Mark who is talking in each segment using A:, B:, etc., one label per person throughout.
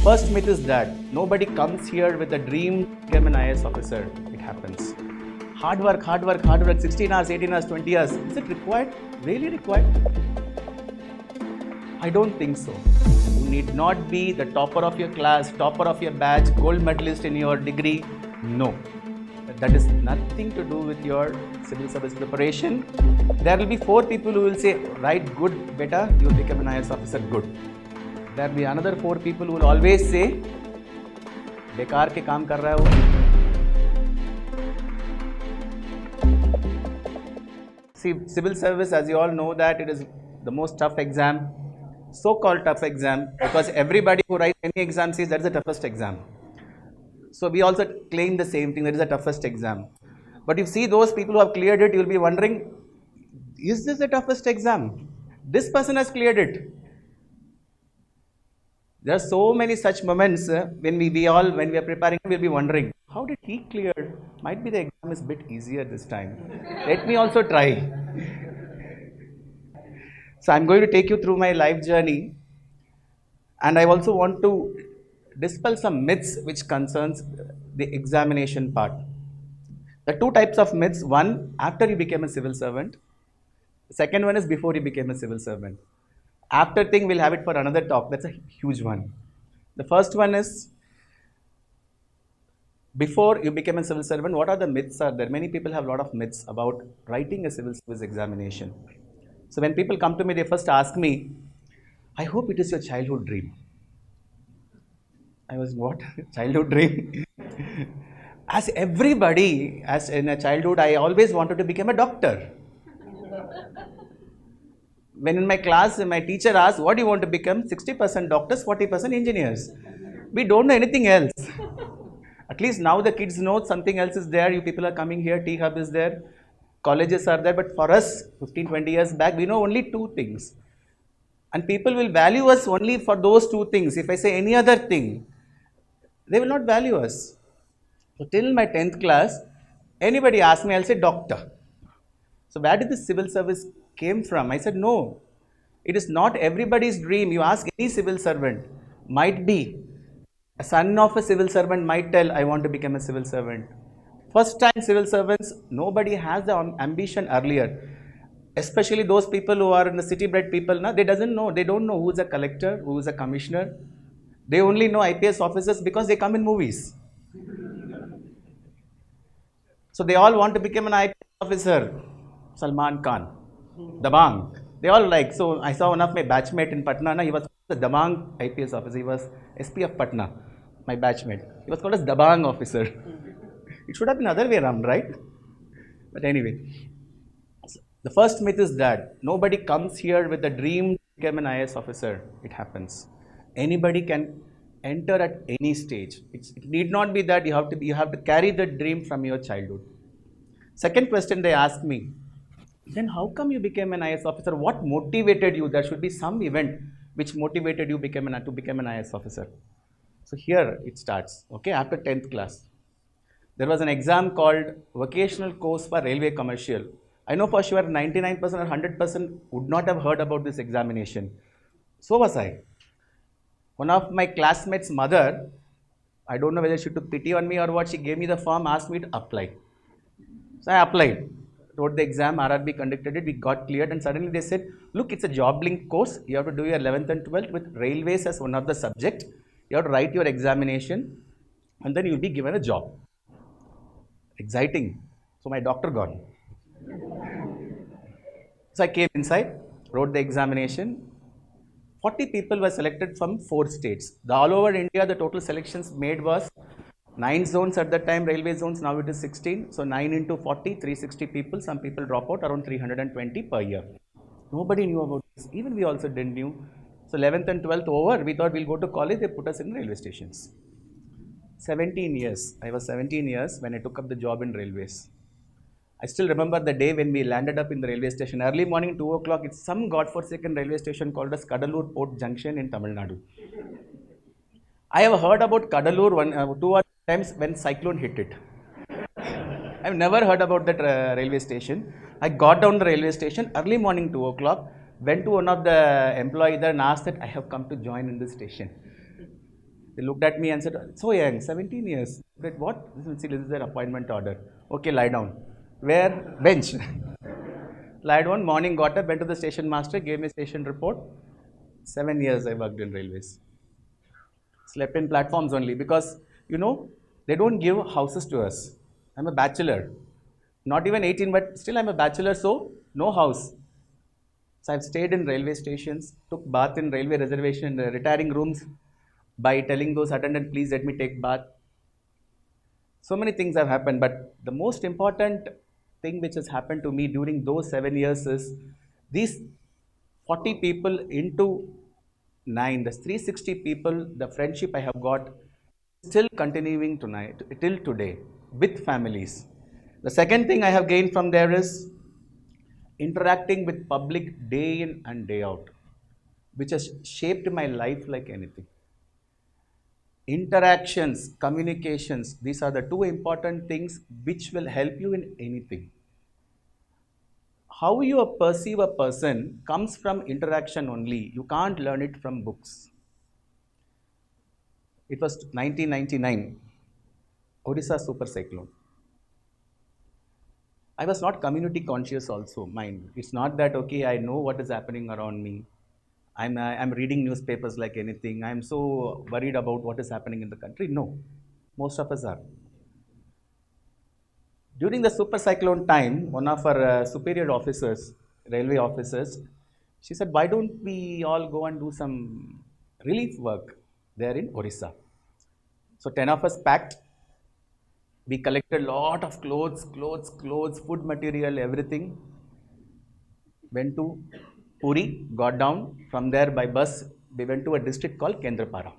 A: First myth is that nobody comes here with a dream to become an IAS officer. It happens. Hard work, 16 hours, 18 hours, 20 hours. Is it required? Really required? I don't think so. You need not be the topper of your class, topper of your batch, gold medalist in your degree. No. That is nothing to do with your civil service preparation. There will be 4 people who will say, right, good, better, you will become an IAS officer, good. There will be another 4 people who will always say, बेकार के काम कर रहा है वो. See, civil service, as you all know, that it is the most tough exam, so-called tough exam, because everybody who writes any exam says that is the toughest exam. So we also claim the same thing, that is the toughest exam. But you see those people who have cleared it, you will be wondering, is this the toughest exam? This person has cleared it. There are so many such moments when we are preparing, we will be wondering, how did he clear? Might be the exam is a bit easier this time. Let me also try. So I'm going to take you through my life journey, and I also want to dispel some myths which concerns the examination part. There are 2 types of myths. One, after you became a civil servant. The second one is before you became a civil servant. After thing, we'll have it for another talk. That's a huge one. The first one is, before you became a civil servant, what are the myths are there? Many people have a lot of myths about writing a civil service examination. So when people come to me, they first ask me, I hope it is your childhood dream. I was, what? Childhood dream? As everybody, as in a childhood, I always wanted to become a doctor. When in my class, my teacher asked, what do you want to become? 60% doctors, 40% engineers. We don't know anything else. At least now the kids know something else is there. You people are coming here, T-Hub is there, colleges are there. But for us, 15, 20 years back, we know only 2 things. And people will value us only for those 2 things. If I say any other thing, they will not value us. So till my 10th class, anybody asks me, I'll say doctor. So where did the civil service came from? I said, no, it is not everybody's dream. You ask any civil servant, might be a son of a civil servant might tell, I want to become a civil servant. First time civil servants, nobody has the ambition earlier. Especially those people who are in the city bred people, they don't know who is a collector, who is a commissioner. They only know IPS officers because they come in movies. So they all want to become an IPS officer. Salman Khan, Dabang, they all like. So I saw one of my batchmate in Patna, he was the Dabang IPS officer, he was SP of Patna, my batchmate. He was called as Dabang officer. It should have been other way around, right? But anyway, the first myth is that nobody comes here with a dream to become an IAS officer. It happens. Anybody can enter at any stage. It need not be that you have to carry the dream from your childhood. Second question they ask me, then how come you became an IAS officer? What motivated you? There should be some event which motivated you to become an IAS officer. So here it starts, okay, after 10th class. There was an exam called Vocational Course for Railway Commercial. I know for sure 99% or 100% would not have heard about this examination. So was I. One of my classmates' mother, I don't know whether she took pity on me or what, she gave me the form, asked me to apply. So I applied. Wrote the exam, RRB conducted it, we got cleared, and suddenly they said, look, it's a job link course, you have to do your 11th and 12th with railways as one of the subject, you have to write your examination, and then you'll be given a job. Exciting. So my doctor gone. So I came inside, wrote the examination. 40 people were selected from 4 states. All over India, the total selections made was 9 zones at that time, railway zones, now it is 16. So 9 into 40, 360 people, some people drop out, around 320 per year. Nobody knew about this, even we also didn't knew. So 11th and 12th over, we thought we'll go to college, they put us in railway stations. 17 years, I was 17 years when I took up the job in railways. I still remember the day when we landed up in the railway station. Early morning, 2 o'clock, it's some godforsaken railway station called as Kadalur Port Junction in Tamil Nadu. I have heard about Kadalur 2 times when cyclone hit it. I've never heard about that railway station. I got down the railway station early morning 2 o'clock, went to one of the employee there and asked that I have come to join in this station. They looked at me and said, so young, 17 years. I said, what? This is their appointment order. Okay, lie down. Where? Bench. Lied one morning, got up, went to the station master, gave me a station report. 7 years I worked in railways. Slept in platforms only because, they don't give houses to us. I'm a bachelor. Not even 18, but still I'm a bachelor, so no house. So I've stayed in railway stations, took bath in railway reservation, retiring rooms by telling those attendant, please let me take bath. So many things have happened, but the most important thing which has happened to me during those 7 years is these 40 people into 9, the 360 people, the friendship I have got still continuing tonight till today with families. The second thing I have gained from there is interacting with public day in and day out, which has shaped my life like anything. Interactions, communications, these are the two important things which will help you in anything. How you perceive a person comes from interaction only. You can't learn it from books. It was 1999, Odisha super cyclone. I was not community conscious also, mind. It's not that, okay, I know what is happening around me. I'm reading newspapers like anything. I'm so worried about what is happening in the country. No, most of us are. During the super cyclone time, one of our superior officers, railway officers, she said, why don't we all go and do some relief work there in Orissa? So 10 of us packed. We collected a lot of clothes, food material, everything. Went to Puri, got down. From there by bus, we went to a district called Kendrapara,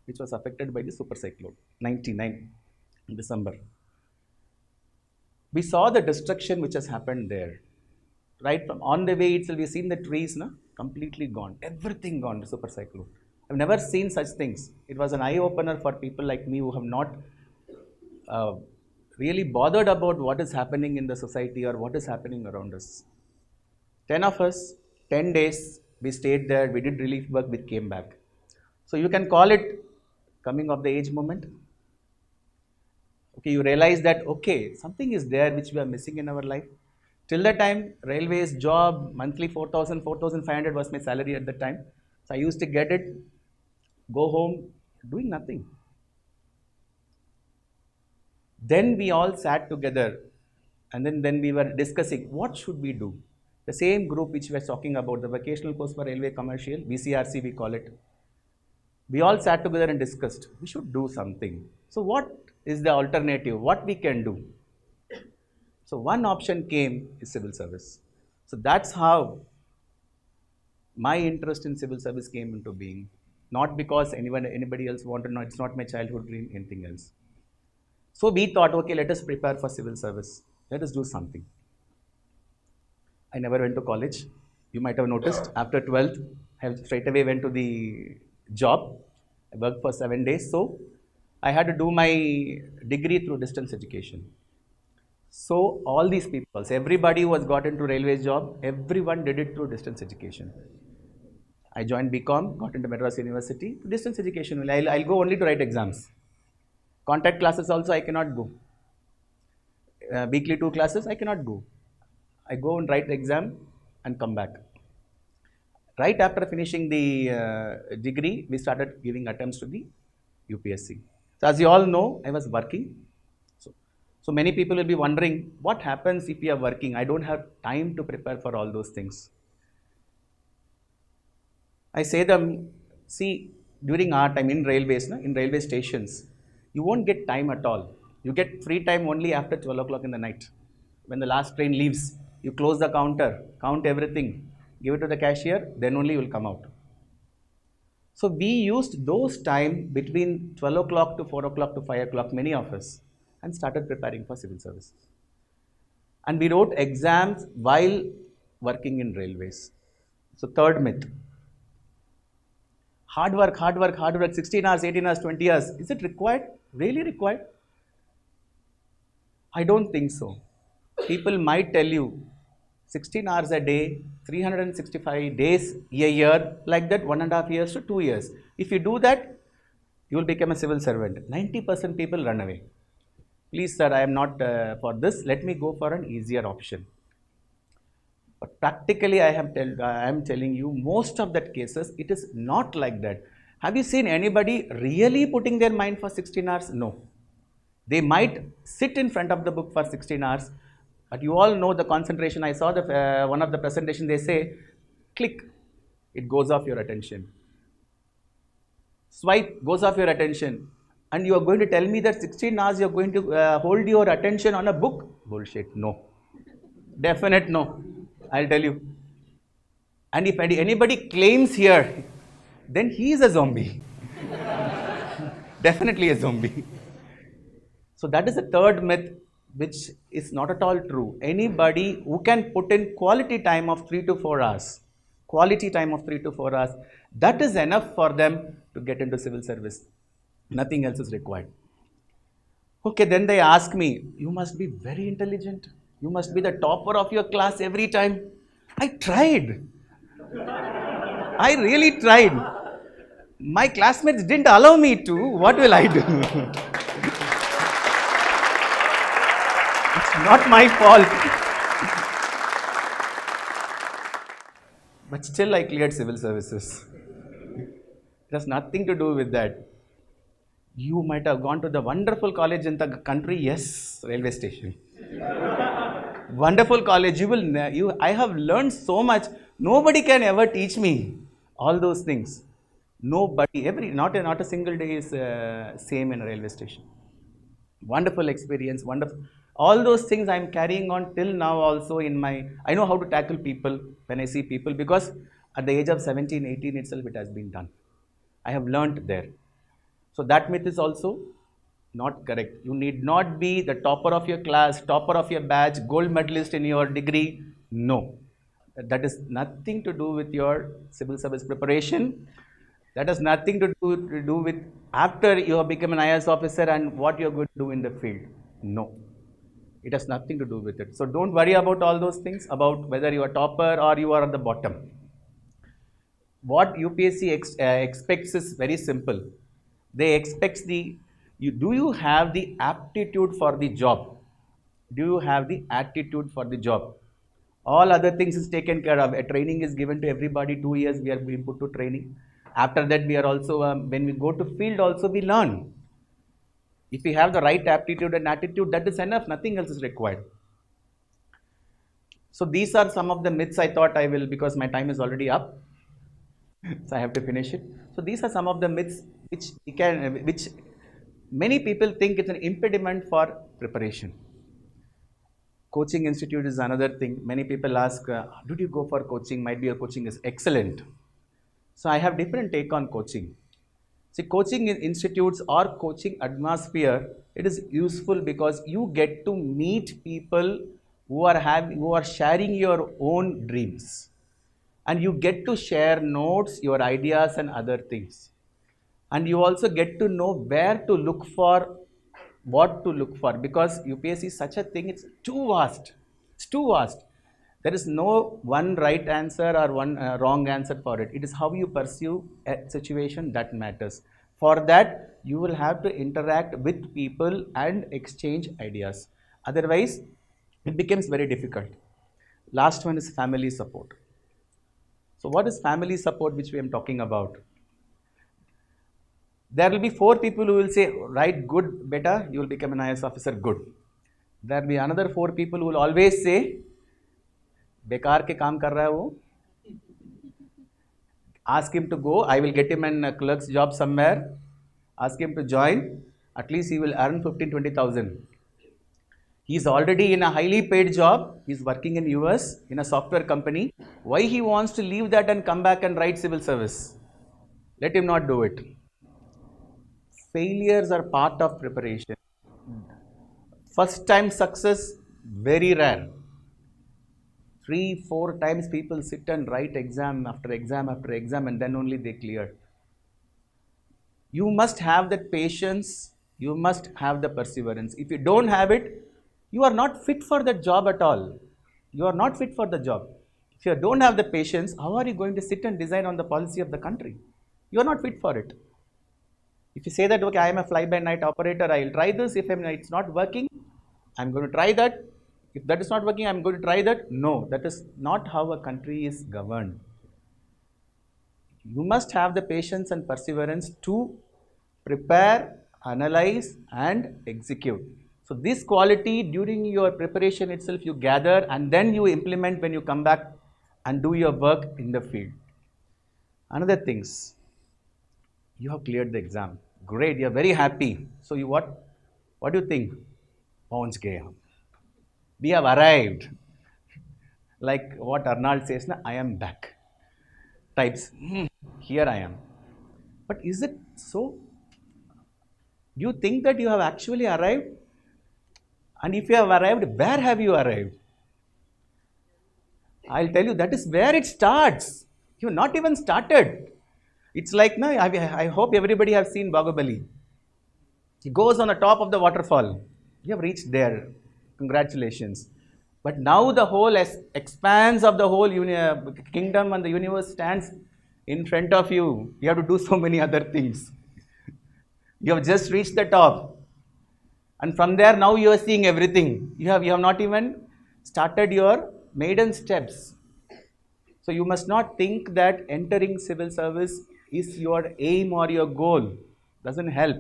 A: which was affected by the super cyclone, 99, in December. We saw the destruction which has happened there. Right from on the way itself, we've seen the trees, completely gone. Everything gone, the super cyclone. I've never seen such things. It was an eye-opener for people like me who have not really bothered about what is happening in the society or what is happening around us. 10 of us, 10 days, we stayed there, we did relief work, we came back. So you can call it coming of the age moment. Okay, you realize that, okay, something is there which we are missing in our life. Till the time, railways job, monthly 4,000, 4,500 was my salary at the time. So I used to get it, go home, doing nothing. Then we all sat together and then we were discussing what should we do. The same group which we were talking about, the vocational course for railway commercial, VCRC we call it. We all sat together and discussed, we should do something. So what is the alternative? What we can do? So one option came is civil service. So that's how my interest in civil service came into being. Not because anybody else wanted, no, it's not my childhood dream, anything else. So we thought, okay, let us prepare for civil service. Let us do something. I never went to college. You might have noticed, after 12th, I straight away went to the job. I worked for 7 days. So I had to do my degree through distance education. So all these people, everybody who has got into railways job, everyone did it through distance education. I joined BCom, got into Madras University, distance education. I'll go only to write exams. Contact classes also I cannot go. Weekly 2 classes I cannot go. I go and write the exam and come back. Right after finishing the degree, we started giving attempts to the UPSC. So as you all know, I was working. So many people will be wondering, what happens if we are working? I don't have time to prepare for all those things. I say them, see, during our time in railways, in railway stations, you won't get time at all. You get free time only after 12 o'clock in the night. When the last train leaves, you close the counter, count everything, give it to the cashier, then only you will come out. So we used those time between 12 o'clock to 4 o'clock to 5 o'clock, many of us, and started preparing for civil services. And we wrote exams while working in railways. So third myth. Hard work, 16 hours, 18 hours, 20 hours. Is it required? Really required? I don't think so. People might tell you 16 hours a day, 365 days a year, like that 1.5 years to 2 years. If you do that, you will become a civil servant. 90% people run away. Please, sir, I am not for this. Let me go for an easier option. But practically, I am telling you, most of that cases, it is not like that. Have you seen anybody really putting their mind for 16 hours? No. They might sit in front of the book for 16 hours, but you all know the concentration. I saw the one of the presentation. They say, click, it goes off your attention. Swipe goes off your attention, and you are going to tell me that 16 hours you are going to hold your attention on a book? Bullshit. No. Definite no. I'll tell you. And if anybody claims here, then he is a zombie. Definitely a zombie. So that is the third myth, which is not at all true. Anybody who can put in quality time of 3 to 4 hours, that is enough for them to get into civil service. Nothing else is required. Okay, then they ask me, you must be very intelligent. You must be the topper of your class every time. I tried. I really tried. My classmates didn't allow me to. What will I do? It's not my fault. But still I cleared civil services. It has nothing to do with that. You might have gone to the wonderful college in the country. Yes, railway station. Wonderful college. I have learned so much. Nobody can ever teach me all those things. Nobody, not a single day is same in a railway station. Wonderful experience, wonderful. All those things I am carrying on till now also I know how to tackle people when I see people, because at the age of 17, 18 itself it has been done. I have learnt there. So that myth is also not correct. You need not be the topper of your class, topper of your batch, gold medalist in your degree. No. That is nothing to do with your civil service preparation. That has nothing to do with after you have become an IAS officer and what you are going to do in the field. No. It has nothing to do with it. So don't worry about all those things, about whether you are topper or you are at the bottom. What UPSC expects is very simple. They expect do you have the aptitude for the job? Do you have the attitude for the job? All other things is taken care of. A training is given to everybody. 2 years we are being put to training. After that we are also, when we go to field also we learn. If we have the right aptitude and attitude, that is enough. Nothing else is required. So these are some of the myths I thought I will, because my time is already up. So I have to finish it. So these are some of the myths which many people think it's an impediment for preparation. Coaching institute is another thing. Many people ask, did you go for coaching? Might be your coaching is excellent. So I have different take on coaching. See, coaching institutes or coaching atmosphere, it is useful because you get to meet people who are sharing your own dreams, and you get to share notes, your ideas and other things, and you also get to know where to look for, what to look for, because UPSC is such a thing, it's too vast. It's too vast. There is no one right answer or one wrong answer for it. It is how you pursue a situation that matters. For that, you will have to interact with people and exchange ideas. Otherwise, it becomes very difficult. Last one is family support. So what is family support which we are talking about? There will be 4 people who will say, right, good, better, you will become an IAS officer, good. There will be another 4 people who will always say, बेकार के काम कर रहा है वो. Ask him to go. I will get him a clerk's job somewhere. Ask him to join. At least he will earn 15-20,000. He is already in a highly paid job. He is working in US in a software company. Why he wants to leave that and come back and write civil service? Let him not do it. Failures are part of preparation. First time success, very rare. 3-4 times people sit and write exam after exam after exam, and then only they clear. You must have that patience, you must have the perseverance. If you don't have it, you are not fit for that job at all. You are not fit for the job. If you don't have the patience, how are you going to sit and design on the policy of the country? You are not fit for it. If you say that, okay, I am a fly-by-night operator, I will try this. If it's not working, I'm going to try that. If that is not working, I'm going to try that. No, that is not how a country is governed. You must have the patience and perseverance to prepare, analyze, and execute. So this quality during your preparation itself you gather, and then you implement when you come back and do your work in the field. Another things, you have cleared the exam. Great, you are very happy. So you what do you think? Bounce gaya. We have arrived. Like what Arnold says, na, I am back. Types, here I am. But is it so? Do you think that you have actually arrived? And if you have arrived, where have you arrived? I'll tell you, that is where it starts. You have not even started. It's like, no, I hope everybody has seen Bahubali. He goes on the top of the waterfall. You have reached there. Congratulations. But now the whole expanse of the whole kingdom and the universe stands in front of you. You have to do so many other things. You have just reached the top. And from there now you are seeing everything. You have not even started your maiden steps. So you must not think that entering civil service is your aim or your goal. Doesn't help.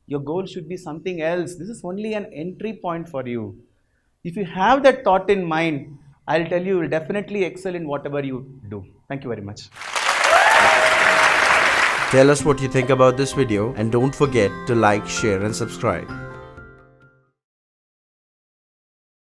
A: Your goal should be something else. This is only an entry point for you. If you have that thought in mind, I'll tell you will definitely excel in whatever you do. Thank you very much.
B: Tell us what you think about this video and don't forget to like, share and subscribe.